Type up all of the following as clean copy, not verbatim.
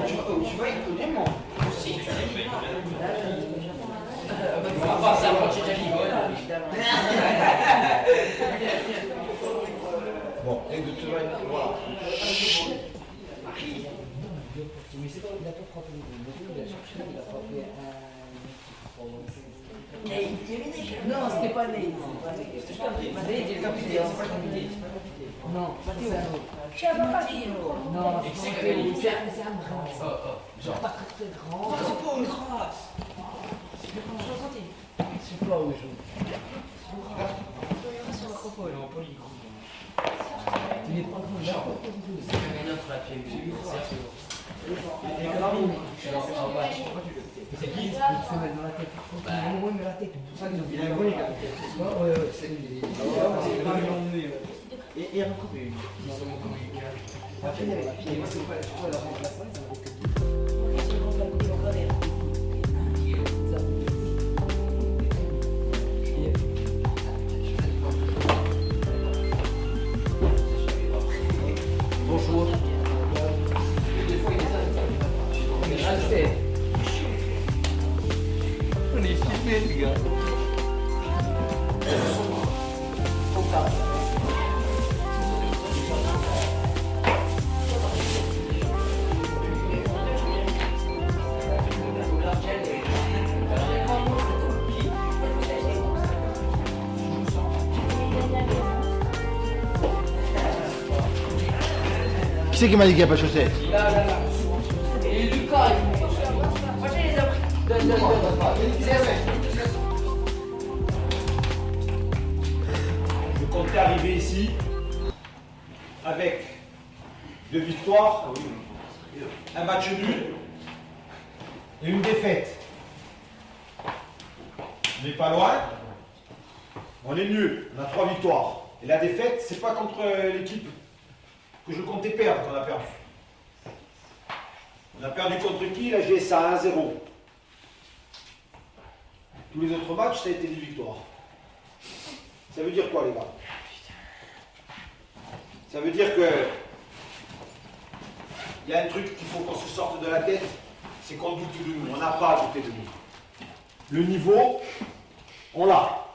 tu vois, il connaît moi. Aussi. On va pas savoir si j'ai Bon, et de te voilà. Mais c'est pas, il a pas frappé le il a cherché, il a frappé un... Non, c'était pas Ney. Ney, il est capitaine. Non, c'est un autre. Non, c'est un grand. Genre pas très très grand. C'est pas une grâce. Je sais pas où il joue. Il est pas grand, genre. un autre là, C'est qui? Il se met dans la tête. Il met la tête. C'est pour ça qu'ils ont dit la volée. Ouais, c'est lui. Et il a recoupé une. Après, il y avait la pied. Moi, c'est pas la remplaçante, ça vaut que Bonjour. On est filmé, les gars. Qui c'est qui m'a dit qu'il n'y a pas de chaussettes? Et Lucas, moi j'ai les appris. Donne. Je comptais arriver ici avec 2 victoires, un match nul et une défaite. On n'est pas loin. On est nul. On a 3 victoires. Et la défaite, c'est pas contre l'équipe que je comptais perdre qu'on a perdu. On a perdu contre qui? La GSA 1-0. Tous les autres matchs, ça a été des victoires. Ça veut dire quoi, les gars? Ça veut dire que il y a un truc qu'il faut qu'on se sorte de la tête, c'est qu'on doute de nous. On n'a pas à douter de nous. Le niveau, on l'a.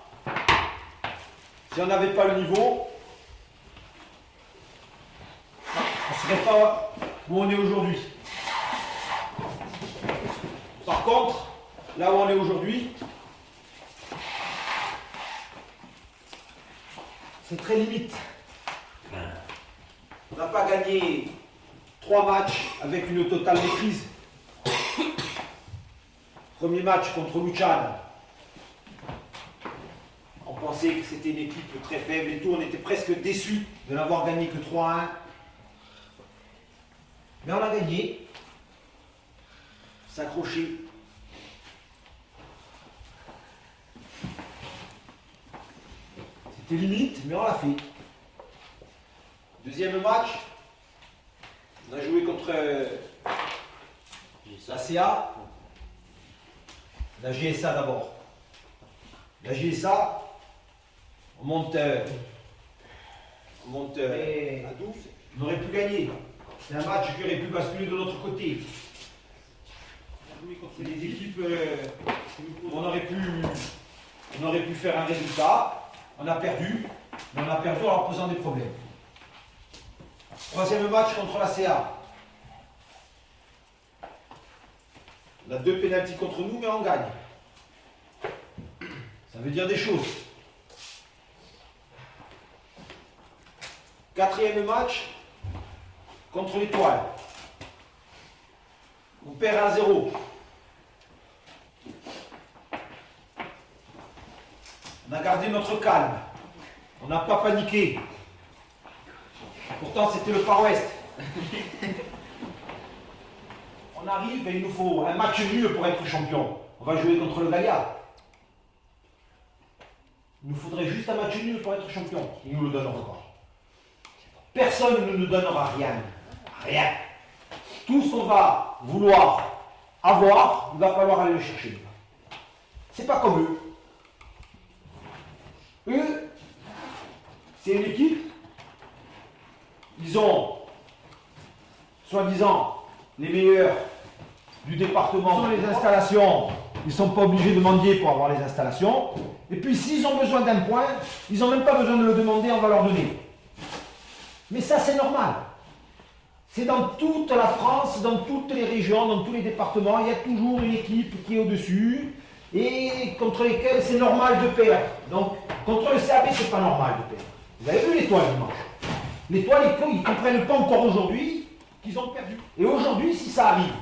Si on n'avait pas le niveau, on ne serait pas où on est aujourd'hui. Par contre, là où on est aujourd'hui, c'est très limite. On n'a pas gagné 3 matchs avec une totale maîtrise. Premier match contre Luciana. On pensait que c'était une équipe très faible et tout. On était presque déçus de n'avoir gagné que 3-1. Mais on a gagné. S'accrocher. C'était limite, mais on l'a fait. Deuxième match, on a joué contre la CA, la GSA d'abord. La GSA, on monte à 12, on aurait pu gagner. C'est un match qui aurait pu basculer de l'autre côté. C'est des équipes où on aurait pu faire un résultat. On a perdu, mais on a perdu en leur posant des problèmes. Troisième match contre la CA. On a 2 pénaltys contre nous, mais on gagne. Ça veut dire des choses. Quatrième match contre l'Étoile. On perd 1-0. On a gardé notre calme. On n'a pas paniqué. Pourtant, c'était le Far West. On arrive et il nous faut un match nul pour être champion. On va jouer contre le Gaïa. Il nous faudrait juste un match nul pour être champion. Il nous le donnera pas. Personne ne nous donnera rien. Rien. Tout ce qu'on va vouloir avoir, il va falloir aller le chercher. C'est pas comme eux. Eux, c'est une équipe. Ils ont, soi-disant, les meilleurs du département. Ils ont les installations, ils ne sont pas obligés de mendier pour avoir les installations. Et puis s'ils ont besoin d'un point, ils n'ont même pas besoin de le demander, on va leur donner. Mais ça c'est normal. C'est dans toute la France, dans toutes les régions, dans tous les départements, il y a toujours une équipe qui est au-dessus et contre lesquelles c'est normal de perdre. Donc contre le CAB, c'est pas normal de perdre. Vous avez vu l'étoile dimanche. L'étoile, ils ne comprennent pas encore aujourd'hui qu'ils ont perdu. Et aujourd'hui, si ça arrive,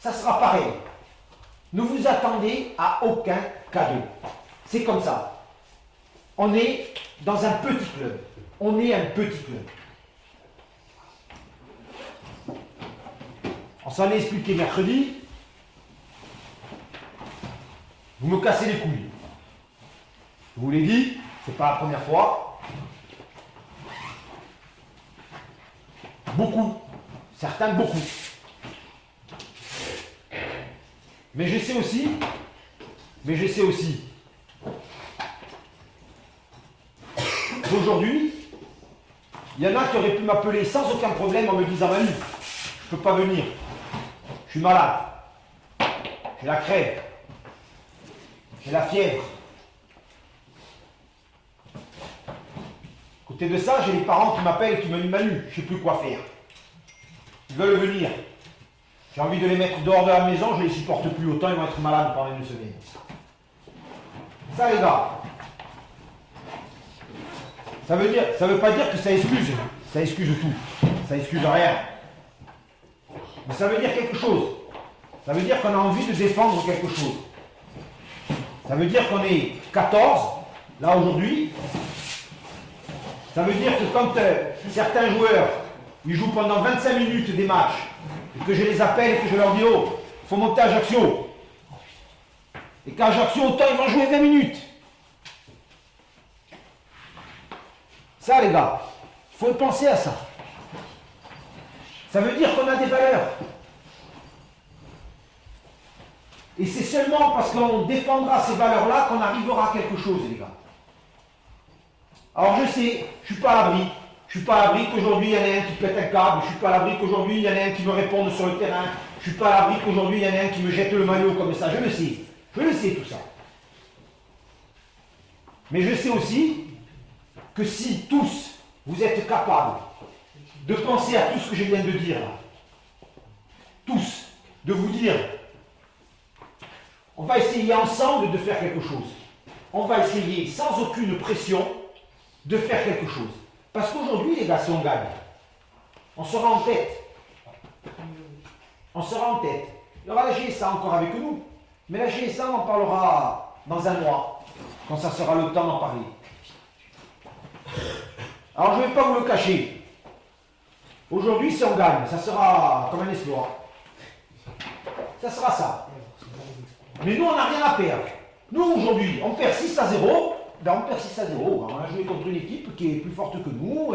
ça sera pareil. Ne vous attendez à aucun cadeau. C'est comme ça. On est dans un petit club. On est un petit club. On s'en est expliqué mercredi. Vous me cassez les couilles. Je vous l'ai dit, c'est pas la première fois. Beaucoup. Certains beaucoup. Mais je sais aussi qu'aujourd'hui, il y en a qui auraient pu m'appeler sans aucun problème en me disant Manu, je peux pas venir. Je suis malade. J'ai la crève. J'ai la fièvre. À côté de ça, j'ai les parents qui m'appellent et qui me disent Manu, je ne sais plus quoi faire. Ils veulent venir. J'ai envie de les mettre dehors de la maison, je ne les supporte plus autant, ils vont être malades pendant une semaine. Ça les gars, ça veut pas dire que ça excuse tout, ça excuse rien. Mais ça veut dire quelque chose. Ça veut dire qu'on a envie de défendre quelque chose. Ça veut dire qu'on est 14, là aujourd'hui. Ça veut dire que quand certains joueurs, ils jouent pendant 25 minutes des matchs, et que je les appelle et que je leur dis oh, il faut monter à Ajaccio. Et qu'à Ajaccio, autant ils vont jouer 20 minutes. Ça les gars, il faut penser à ça. Ça veut dire qu'on a des valeurs. Et c'est seulement parce qu'on défendra ces valeurs-là qu'on arrivera à quelque chose, les gars. Alors je sais, je ne suis pas à l'abri. Je ne suis pas à l'abri qu'aujourd'hui il y en ait un qui pète un câble. Je ne suis pas à l'abri qu'aujourd'hui il y en ait un qui me réponde sur le terrain. Je ne suis pas à l'abri qu'aujourd'hui il y en ait un qui me jette le maillot comme ça. Je le sais. Je le sais tout ça. Mais je sais aussi que si tous vous êtes capables de penser à tout ce que je viens de dire là, tous, de vous dire on va essayer ensemble de faire quelque chose. On va essayer sans aucune pression de faire quelque chose. Parce qu'aujourd'hui, les gars, si on gagne, on sera en tête. On sera en tête. Il y aura la GSA encore avec nous. Mais la GSA, on en parlera dans un mois, quand ça sera le temps d'en parler. Alors, je ne vais pas vous le cacher. Aujourd'hui, si on gagne, ça sera comme un exploit. Ça sera ça. Mais nous, on n'a rien à perdre. Nous, aujourd'hui, on perd 6-0. Ben, on perd 6-0. On a joué contre une équipe qui est plus forte que nous,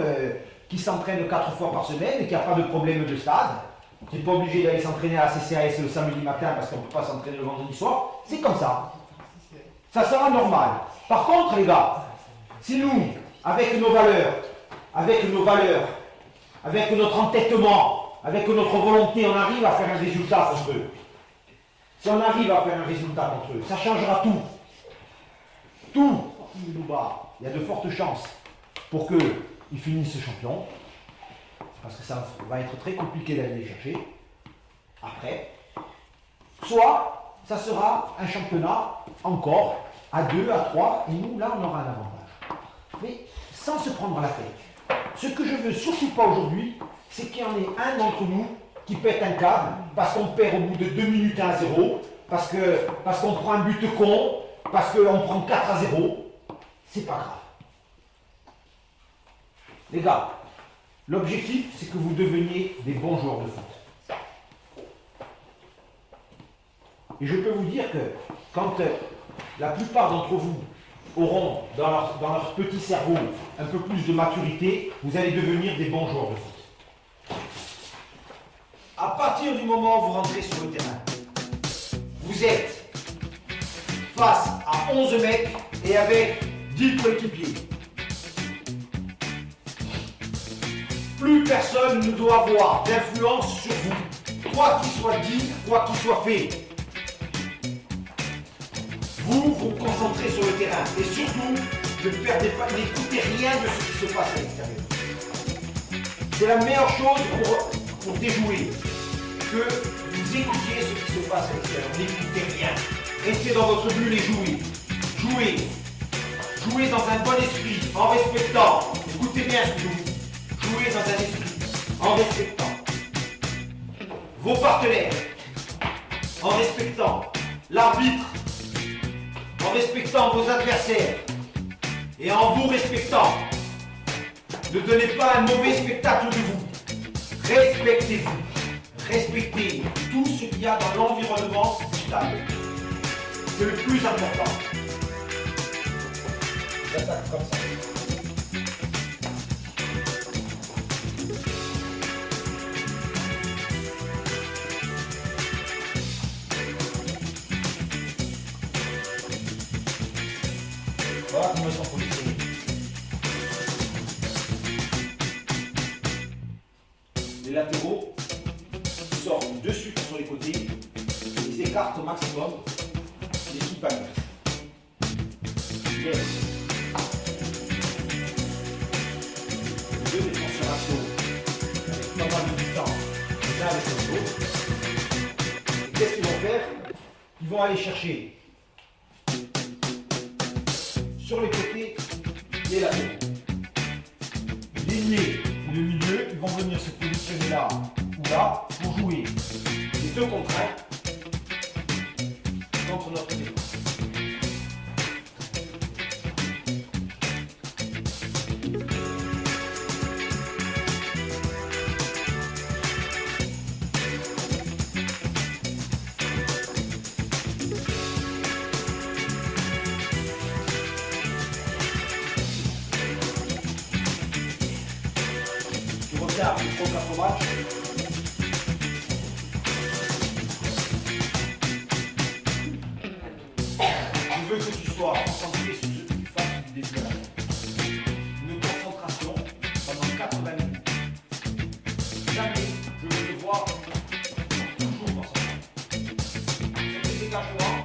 qui s'entraîne 4 fois par semaine et qui n'a pas de problème de stade. On n'est pas obligé d'aller s'entraîner à la CCAS le samedi matin parce qu'on ne peut pas s'entraîner le vendredi soir. C'est comme ça. Ça sera normal. Par contre, les gars, si nous, avec nos valeurs, avec notre entêtement, avec notre volonté, on arrive à faire un résultat contre eux. Si on arrive à faire un résultat contre eux, ça changera tout. Tout. Il y a de fortes chances pour qu'ils finissent champions. Parce que ça va être très compliqué d'aller les chercher. Après. Soit, ça sera un championnat encore à 2, à 3, et nous, là, on aura un avantage. Mais sans se prendre la tête. Ce que je veux surtout pas aujourd'hui, c'est qu'il y en ait un d'entre nous qui pète un câble parce qu'on perd au bout de 2 minutes 1-0, parce qu'on prend un but con, parce qu'on prend 4-0. C'est pas grave. Les gars, l'objectif, c'est que vous deveniez des bons joueurs de foot. Et je peux vous dire que quand la plupart d'entre vous auront dans leur petit cerveau un peu plus de maturité, vous allez devenir des bons joueurs de foot. À partir du moment où vous rentrez sur le terrain, vous êtes face à 11 mecs et avec 10 coéquipiers. Plus personne ne doit avoir d'influence sur quoi qu'il soit dit, quoi qu'il soit fait, vous vous concentrez sur le terrain et surtout ne perdez pas, n'écoutez rien de ce qui se passe à l'extérieur. C'est la meilleure chose pour déjouer, que vous écoutiez ce qui se passe à l'extérieur. N'écoutez rien. Restez dans votre bulle et jouez. Jouez. Jouez dans un bon esprit, en respectant. Écoutez bien ce que je vous dis. Jouez dans un esprit, en respectant vos partenaires, en respectant l'arbitre, en respectant vos adversaires et en vous respectant. Ne donnez pas un mauvais spectacle de vous. Respectez-vous. Respectez tout ce qu'il y a dans l'environnement du stade. C'est le plus important. J'attaque comme ça. Voilà comment ils sont positionnés. Les latéraux sortent de suite sur les côtés, ils écartent au maximum l'équipe adverse. Yes. Les deux défenseurs axiaux avec pas mal de distance, l'un avec l'autre. Et qu'est-ce qu'ils vont faire? Ils vont aller chercher sur les côtés les latéraux. L'ailier et le milieu, ils vont venir se positionner là ou là pour jouer les 2 contre 1 contre notre défense. Tu regardes le programme au match. Je veux que tu sois concentré sur ce que tu fasses du début à la fin. Une concentration pendant 80 minutes. Jamais je veux te voir toujours concentré. Sur tes dégagements,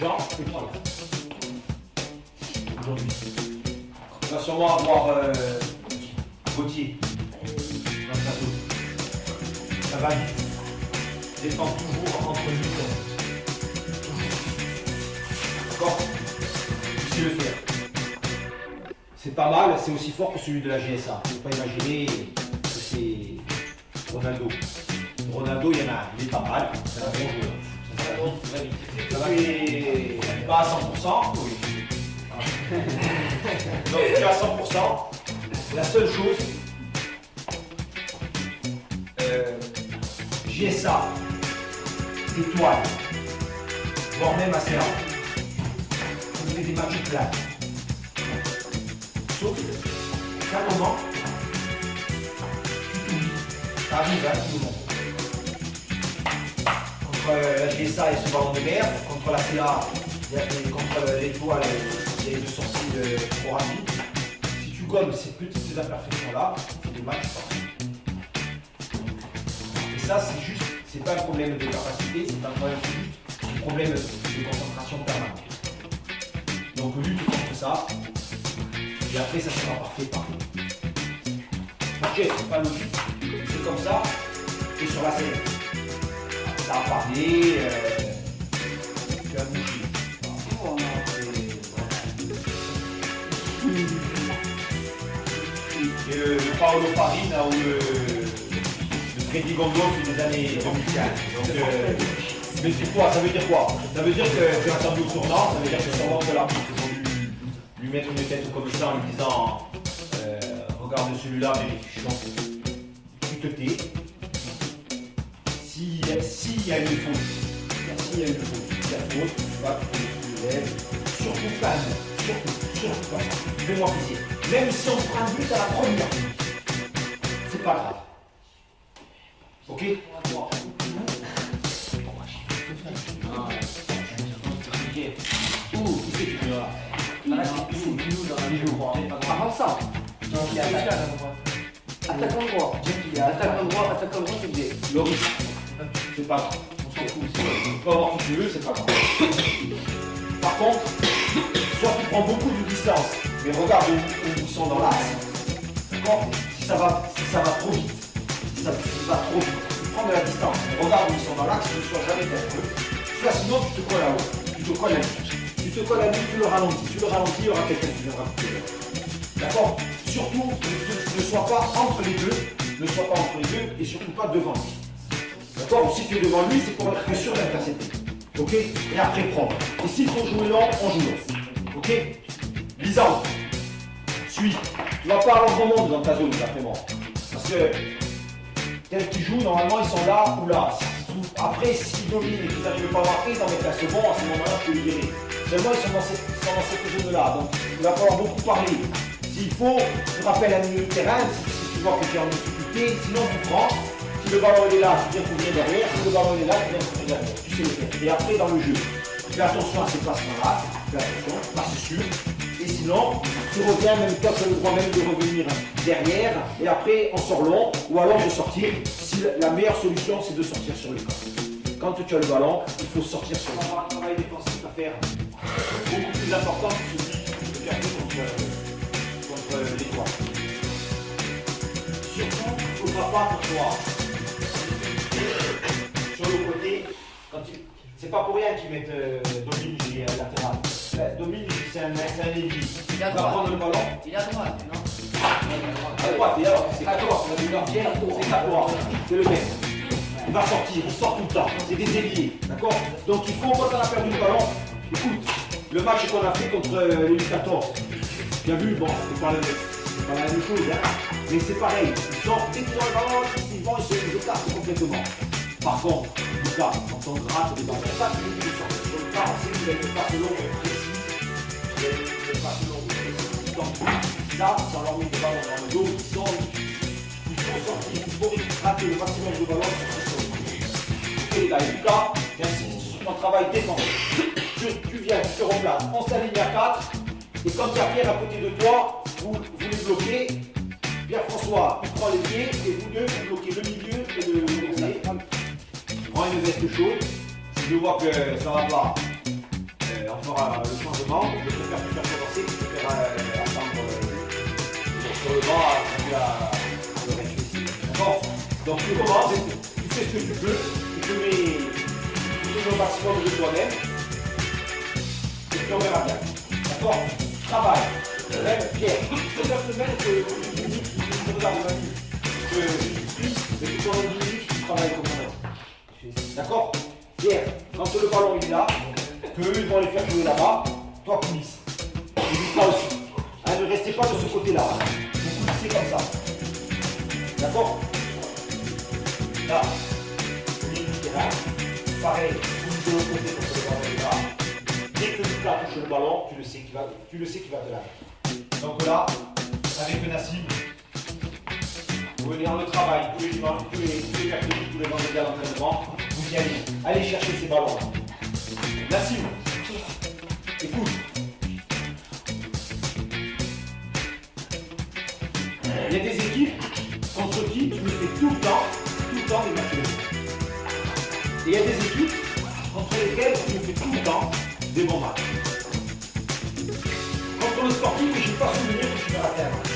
Jean, c'est toi. Aujourd'hui. On va sûrement avoir Gauthier dans le plateau. Ça va vite. Défend toujours entre 8 et 11. D'accord? Tu sais le faire. C'est pas mal, c'est aussi fort que celui de la GSA. Il ne faut pas imaginer que c'est Ronaldo. Ronaldo, il y en a, il est pas mal. C'est un bon joueur. Ça va, pas à 100%, oui. Donc tu es à 100%. La seule chose, GSA, étoile, voire même assez rare, on fait des matchs plats. Sauf qu'à un moment, tu t'oublies. Ça arrive à tout le monde. Contre la GSA, il y a ce ballon de mer. Contre la CA, contre l'étoile, il y a une sortie trop rapide. Si tu gommes ces petites imperfections-là, c'est des matchs parfaits. Et ça, c'est juste, c'est pas un problème de capacité, c'est pas un problème, c'est juste un problème de concentration permanente. Donc lutte contre ça, et après ça sera parfait. Ok, c'est pas logique, c'est comme ça, et sur la scène. Ça a parlé, tu as bougé. Et le Paolo Farina ou le Freddy Gondo depuis les années 2015. Donc, mais c'est quoi? Ça veut dire quoi? Ça veut dire que tu as attendu au tournant, ça veut dire que sûrement que l'arbitre ils ont dû lui mettre une tête comme ça en lui disant regarde celui-là, vérification. Tu te tais. S'il s'il y a une faute, s'il y a une faute, tu vas te lèves, surtout calme, surtout pas. Fais-moi plaisir. Même si on prend un but à la première, c'est pas grave. Ok? Ouh, qui c'est qui est là? Avant ça, attaquant droit. Attaquant droit, c'est des. Loris, c'est pas grave. On s'en fout. Tu peux avoir qui tu veux, c'est pas grave. Par contre, soit tu prends beaucoup de distance, mais regarde où ils sont dans l'axe. D'accord? Si ça va trop vite, si ça va trop vite, tu prends de la distance, mais regarde où ils sont dans l'axe, ne sois jamais derrière eux. Soit sinon tu te colles à haut, tu te colles à lui. Tu te colles à lui, tu le ralentis. Tu le ralentis, il y aura quelqu'un qui viendra te couper. D'accord? Surtout, ne sois pas entre les deux, et surtout pas devant lui. D'accord? Si tu es devant lui, c'est pour être sûr d'intercepter. Ok? Et après prendre. Et s'il faut jouer long, on joue long. Ok? Lisant. Suis. Tu vas pas avoir grand monde dans ta zone, d'après moi. Parce que, tel qu'ils jouent, normalement, ils sont là ou là. Après, s'ils dominent et qu'ils n'arrivent pas à marquer, ils en mettent la seconde, à ce moment-là, tu peux libérer. Seulement, ils sont dans cette zone-là. Donc, il va falloir beaucoup parler. S'il faut, tu rappelles un milieu de terrain, si tu vois que tu es en difficulté, sinon tu prends. Si le ballon est là, tu viens couvrir derrière. Si le ballon est là, tu viens couvrir derrière. Tu sais le faire. Et après, dans le jeu, fais attention à ces placements-là. Fais attention, pas c'est sûr. Et sinon, tu reviens, même tu as le droit même de revenir derrière. Et après, on sort long. Ou alors de sortir. Si la meilleure solution, c'est de sortir sur le camp. Quand tu as le ballon, il faut sortir sur le camp. On va avoir un travail défensif à faire beaucoup plus important que celui de faire contre l'étoile. Surtout, il ne faudra pas pour toi. Sur le côté, c'est pas pour rien qu'ils mettent Dominique et latéral. Dominique, c'est un ailier. Il va prendre le ballon. Il est à droite, non? À droite, et alors, c'est 14, c'est 14, c'est le mec. Il va sortir, il sort tout le temps, c'est des ailiers, d'accord? Donc il faut, quand on a perdu le ballon, écoute, le match qu'on a fait contre les 14, tu as vu, bon, c'est pas la même chose, hein, mais c'est pareil, ils sortent, dès qu'ils ont le ballon, ils vont, ils se écartent complètement. Par contre, Lucas, quand on gratte les ballons, ça, tu veux sortir sur le carré, c'est qu'il a une passe longue et précis, il a une passe longue et précis, donc là, ça leur met des ballons dans le dos, ils faut sortir, il faut gratter le maximum de ballons sur ce sol. Et là, Lucas, j'insiste sur ton travail défensif. Tu viens, tu te replaces, on s'aligne à 4, et quand il y a Pierre à côté de toi, vous les bloquez. Pierre-François, il prend les pieds, et vous deux, vous bloquez le milieu et le conseil. Prends une veste chaude. Si je vois que ça va pas, on fera le changement. Je préfère te faire commencer, je préfère attendre sur le banc à le reste ici. D'accord? Donc tu commences, tu fais ce que tu peux, tu te mets au maximum de toi-même, et puis on verra bien. D'accord? Travail. Même Pierre, cette semaine que je regarde ma vie, que je suis, mais que pendant 10 minutes, je travaille comme ça. D'accord? Pierre, quand le ballon est là, qu'eux ils vont les faire jouer là-bas, toi coulisse. Et lui aussi. Hein, ne restez pas de ce côté-là. Hein. Vous coulissez comme ça. D'accord? Là, milieu du terrain, pareil, vous de l'autre côté quand le ballon est là. Dès que Lucas touche le ballon, tu le sais qu'il va de là. Donc là, avec Nassim, vous venez dans le travail tous les dimanches, tous les mercredis, tous les vendredis à l'entraînement, vous y allez. Allez chercher ces ballons-là. Nassim, écoute. Il y a des équipes contre qui tu me fais tout le temps des matchs de jeu. Et il y a des équipes contre lesquelles tu me fais tout le temps des bons matchs. Contre le sportif, je n'ai pas souvenir que tu vas rater un match.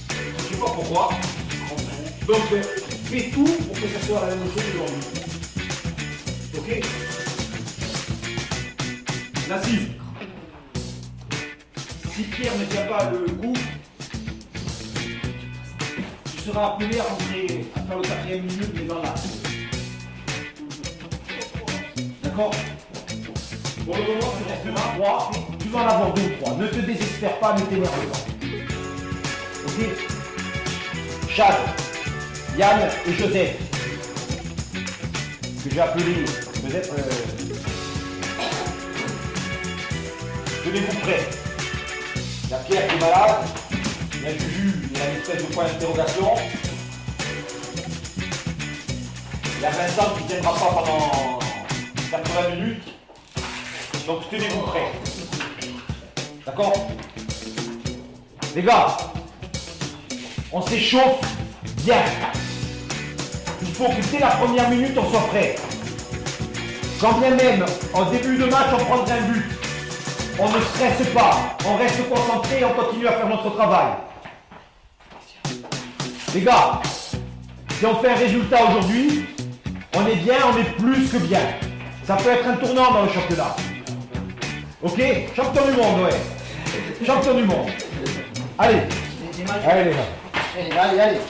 Je ne sais pas pourquoi. Donc, fais tout pour que ça soit la même chose aujourd'hui. Ok? Nassif. Si Pierre ne tient pas le coup, tu seras appelé à rentrer à faire le 4e minute, mais dans l'axe. D'accord? Pour le moment, tu restes là, 3. Tu vas en avoir 2 ou 3. Ne te désespère pas, ne t'énerve pas. Ok? Chad, Yann et Joseph. que j'ai appelé peut-être tenez-vous prêts. Il y a Pierre qui est malade, il y a Juju, il y a une espèce de point d'interrogation. Il y a Vincent qui ne tiendra pas pendant 80 minutes. Donc tenez-vous prêts. D'accord? Les gars, on s'échauffe bien. Il faut que dès la première minute, on soit prêt. Quand bien même, en début de match, on prendrait un but. On ne stresse pas, on reste concentré et on continue à faire notre travail. Les gars, si on fait un résultat aujourd'hui, on est bien, on est plus que bien. Ça peut être un tournant dans le championnat. Ok? Champion du monde, ouais. Champion du monde. Allez. Allez les gars. Allez, allez.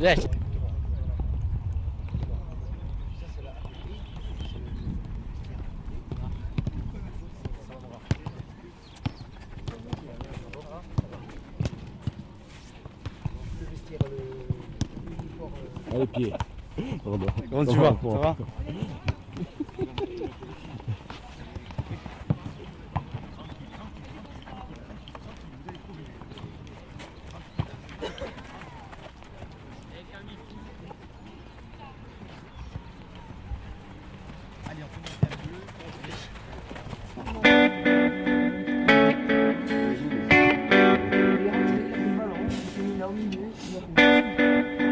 Yes. Les pieds. Comment tu vas? Ça va? Au milieu,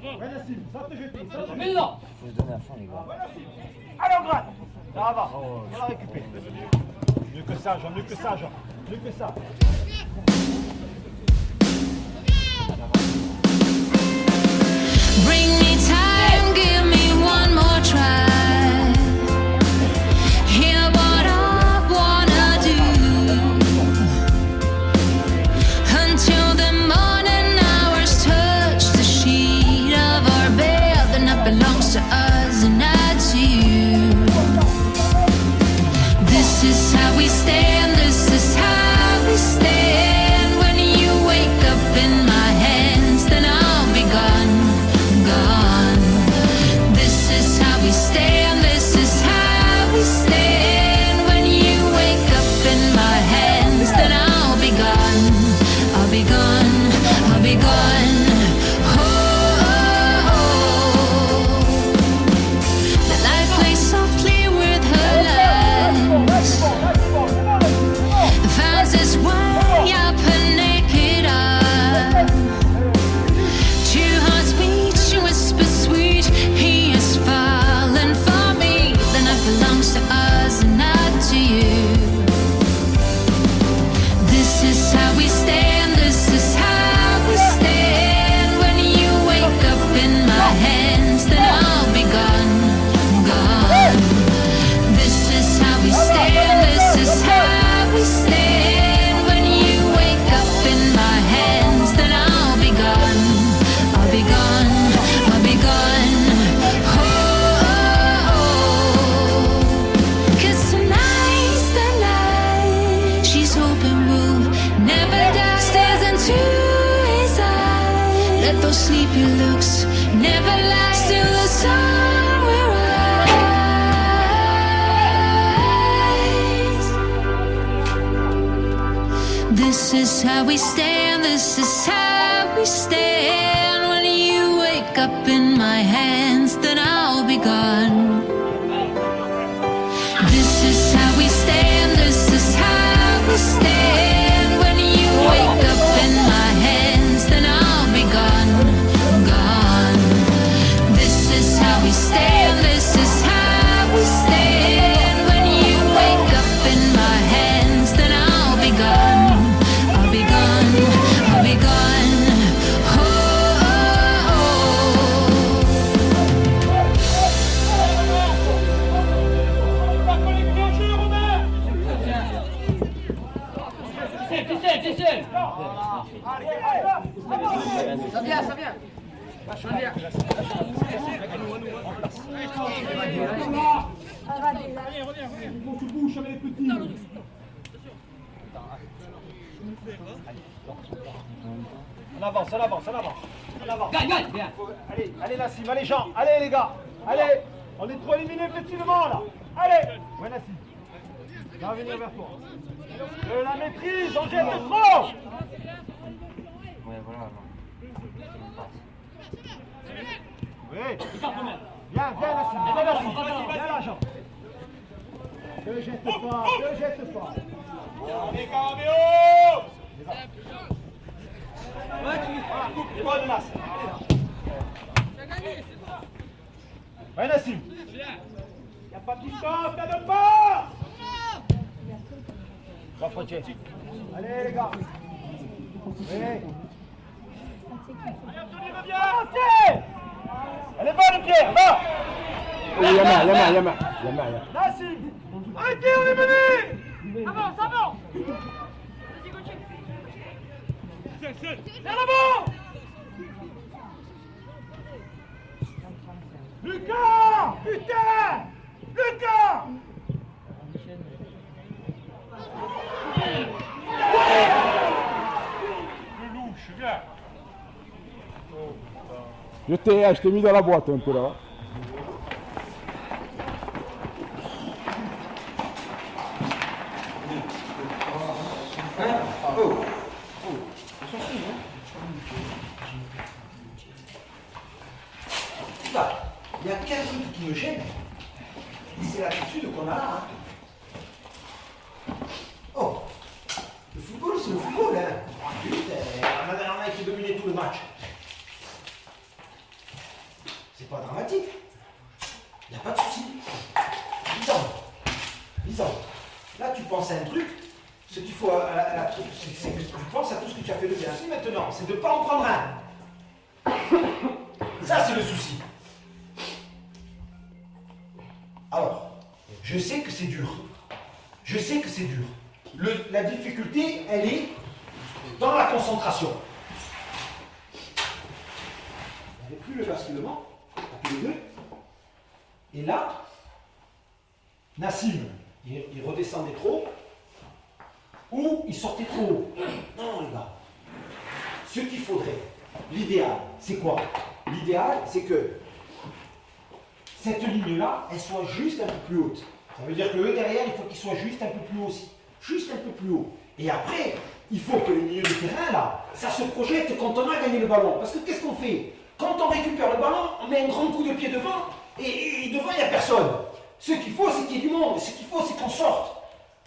Nassim, ça te jeter. Mais non. Faut se donner à fond, les gars. Allez, on gratte. Ça va, on va récupérer. Mieux que ça, Jean, mieux que ça, Jean. Mieux que ça. Bring me time, give me one more try. Hear what I wanna do until the morning hours touch the sheet of our bed. The night belongs to us and not to you. This is how we stand. This is how we stand. When you wake up in my hands, then I'll be gone. Gone. This is how we stand, this is how we stand. When you wake up in my hands, then I'll be gone. I'll be gone, I'll be gone. Oh, oh, oh. The light plays softly with her lines. Finds its way up her naked arm. Two hearts beat, she whispers sweet. He is falling for me. The night belongs to us and not to you. This is how we stand. This is how we stand. When you wake up in my hands, then I'll be gone, gone. This is how we stand. This is how we stand. When you wake up in my hands, then I'll be gone. I'll be gone, I'll be gone. Oh, oh, oh. 'Cause tonight's the night she's hoping will never die. Stares into his eyes. Let those sleepy looks never last till the sun will rise. This is how we stand, this is how we stand. When you wake up in my hands, then I'll be gone. This is how we stand, this is how we stand. When you wake up in my hands, then I'll be gone, gone. This is how we stand, this is how we stand. When you wake up in my hands, then I'll be gone. I'll be gone, I'll be gone. Oh, oh, oh. T'es seul. Ça vient, ça vient. Ça vient. Tu bouges avec les petits. On avance, on avance, on avance. On avance. Gagne, viens. Allez, allez Nassim, allez Jean, allez les gars. Allez, on est trop éliminés effectivement là. Allez. Ouais Nassim. Je vais venir vers toi. La maîtrise, on jette trop. Ouais, voilà. Oui. Viens, viens Nassim, viens Nassim. Viens là Jean. Ne jette pas, ne jette pas. Allez Carabéo. C'est bon Nassim. Ouais Nassim. Y'a pas de distance, t'as de pas. Va frontier. Allez les gars. Oui. Allez Anthony, reviens. Elle est bonne Pierre, va. Yama. Nassim. Arrêtez, on est mené. Avance, avance. Vers l'avant. Lucas. Putain. Lucas. Je t'ai mis dans la boîte un peu là. Il y a qu'un truc qui me gêne, c'est l'attitude qu'on a là. Oh, le football, c'est le football, hein. Putain, on a été dominé tout le match. c'est pas dramatique. Il n'y a pas de souci. Lisande. Là, tu penses à un truc. Ce qu'il faut, c'est que tu penses à tout ce que tu as fait de bien. Si maintenant, c'est de ne pas en prendre un. Ça, c'est le souci. Alors, je sais que c'est dur. Je sais que c'est dur. La difficulté, elle est dans la concentration. Il n'y avait plus le basculement, à tous les deux. Et là, Nassim, il redescendait trop, ou il sortait trop haut. Non, les gars. Ce qu'il faudrait, l'idéal, c'est quoi? L'idéal, c'est que cette ligne-là, elle soit juste un peu plus haute. Ça veut dire que eux, derrière, il faut qu'il soit juste un peu plus haut aussi. Juste un peu plus haut. Et après, il faut que le milieu de terrain, là, ça se projette quand on a gagné le ballon. Parce que qu'est-ce qu'on fait? Quand on récupère le ballon, on met un grand coup de pied devant, et devant, il n'y a personne. Ce qu'il faut, c'est qu'il y ait du monde. Ce qu'il faut, c'est qu'on sorte.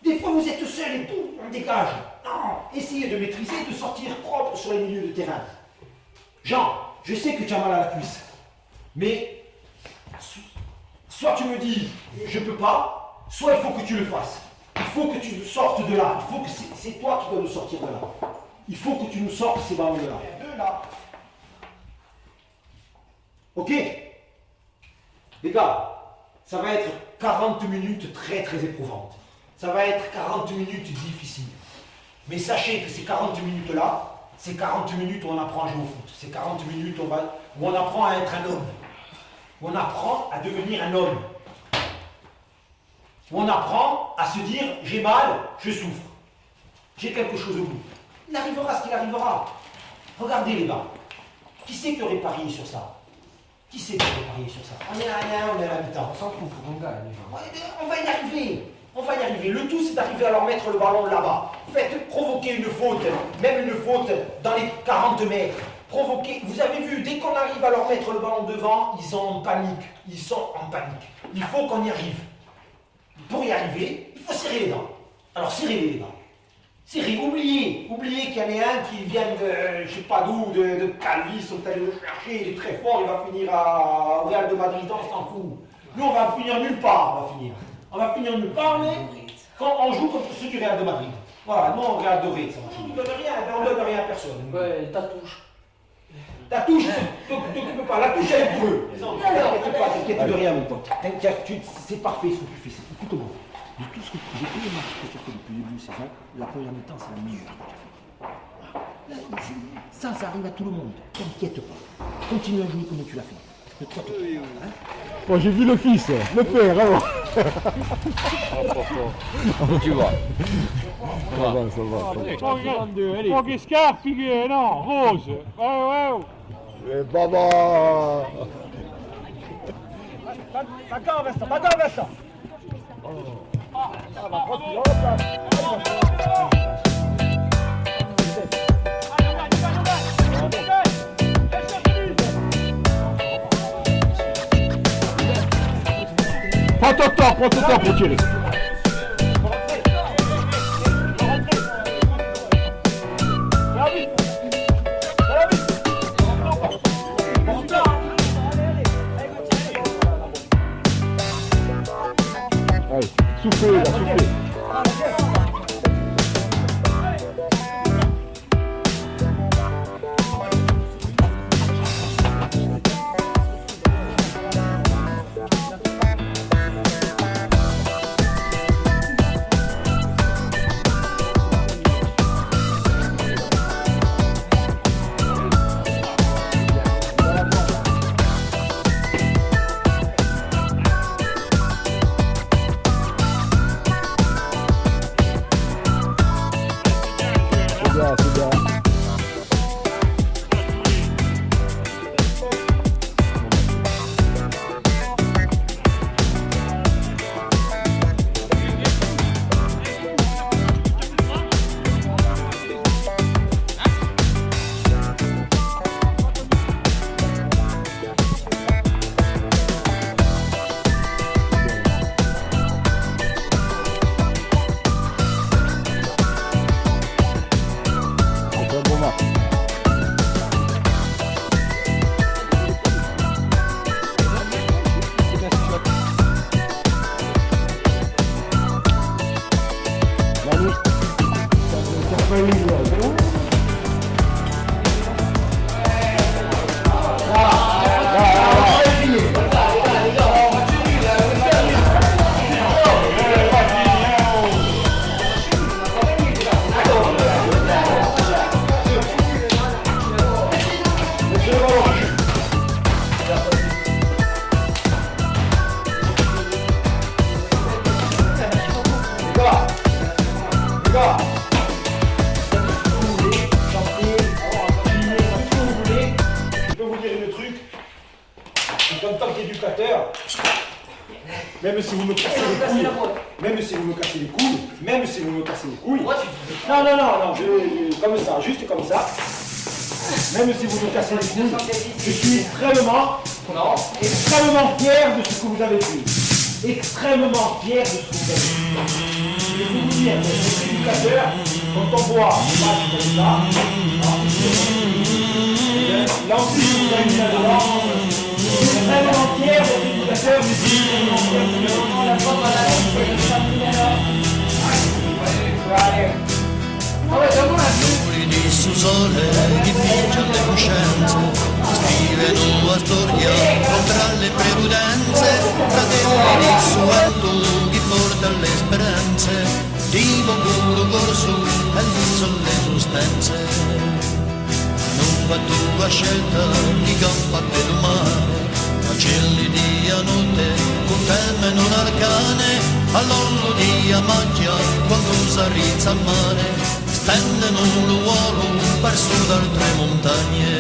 Des fois, vous êtes seul et tout, on dégage. Non, essayez de maîtriser, de sortir propre sur les milieux de terrain. Jean, je sais que tu as mal à la cuisse, mais soit tu me dis, je peux pas, soit il faut que tu le fasses. Il faut que tu sortes de là. Il faut que c'est toi qui dois nous sortir de là. Il faut que tu nous sortes ces ballons-là. Deux là. Ok? Les gars, ça va être 40 minutes très très éprouvantes. Ça va être 40 minutes difficiles. Mais sachez que ces 40 minutes-là, c'est 40 minutes où on apprend à jouer au foot. C'est 40 minutes où on apprend à être un homme. Où on apprend à devenir un homme. Où on apprend à se dire, j'ai mal, je souffre. J'ai quelque chose au bout. Il arrivera ce qu'il arrivera. Regardez les gars. Qui c'est qui aurait parié sur ça? Qui c'est qui aurait parié sur ça? On est à rien, on est à la mi-temps. On s'en fout, on gagne. Ouais, on va y arriver. On va y arriver. Le tout, c'est d'arriver à leur mettre le ballon là-bas. Faites provoquer une faute, même une faute dans les 40 mètres. Provoquer. Vous avez vu, dès qu'on arrive à leur mettre le ballon devant, ils sont en panique. Ils sont en panique. Il faut qu'on y arrive. Pour y arriver, il faut serrer les dents. Alors, serrez les dents. Serrez. Oubliez qu'il y en a un qui vient de, je sais pas d'où, de Calvi, ils sont allés le chercher, il est très fort, il va finir au Real de Madrid, on s'en fout. Nous, on va finir nulle part, On va finir nulle part, mais quand on joue contre ceux du Real de Madrid. Voilà, nous on regarde doré, ça va. On ne donne rien, on donne rien à personne. Ouais, ta touche. Ta touche, t'occupe pas, la touche elle est pour eux. T'inquiète de rien, mon pote. C'est parfait ce que tu fais, écoute-moi. De tout ce que j'ai tous les matchs que tu as fait depuis le début de saison, la première mi-temps, c'est la meilleure que tu as fait. Ça arrive à tout le monde. T'inquiète pas. Continue à jouer comme tu l'as fait. Ne te trompe pas. Bon, j'ai vu le fils, le père, alors. Tu vois. Ça va. Poche scarpe, no, rose. Eh, baba. Prends ton temps pour tirer. Allez, soufflez, là, soufflez. en tant qu'éducateur, même si vous me cassez les couilles, même si vous me cassez les couilles, même si vous me cassez les couilles, non, comme ça, juste comme ça, même si vous me cassez les couilles, je suis extrêmement fier de ce que vous avez fait. Extrêmement fier de ce que vous avez fait. Je vais vous dire, les éducateurs, quand on voit des matchs comme ça, là aussi, vous avez mis là-dedans. Je suis extrêmement fier d'être éducateur, mais je suis extrêmement fier de la forme à la Muri di sole dipinge le coscienze, scrivono la storia contra le preludenze, fratelli di sueldo che porta le speranze, di lavoro corso e le sostanze. Non va tua scelta di campo per il mare, Cancelli di notte, con temono l'arcane, all'orlo di magia, quando s'arrizza a mare, stendono l'uomo per su da altre montagne.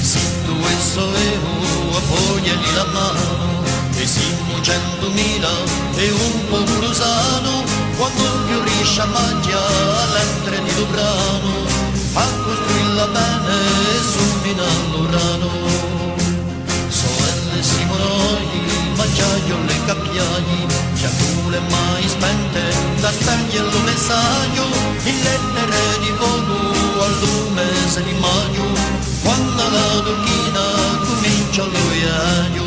Se tu e solevo, appogliali la mano, e siamo 100.000 e un po' brusano, quando fiorisce a magia all'entre di Lubrano, a costruirla bene e subina l'urano. Sorelle Simonoi, Maggiaio le Cappiani, fiaccole mai spente da spegnere il messaggio, in lettere di volo al mese di maggio, quando la turchina comincia il viaggio.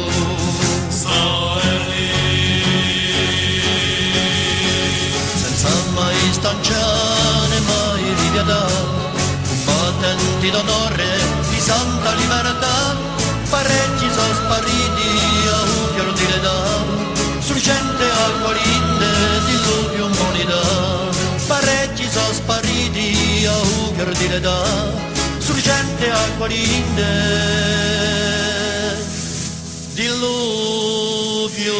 Senza mai stanciare, mai ripiadare, combattenti d'onore di santa libertà, parecchi sono spariti a un fior di l'età, sorgente acqua linde di l'odio umanità, parecchi sono spariti a un fior di l'età, sorgente acqua linde di l'odio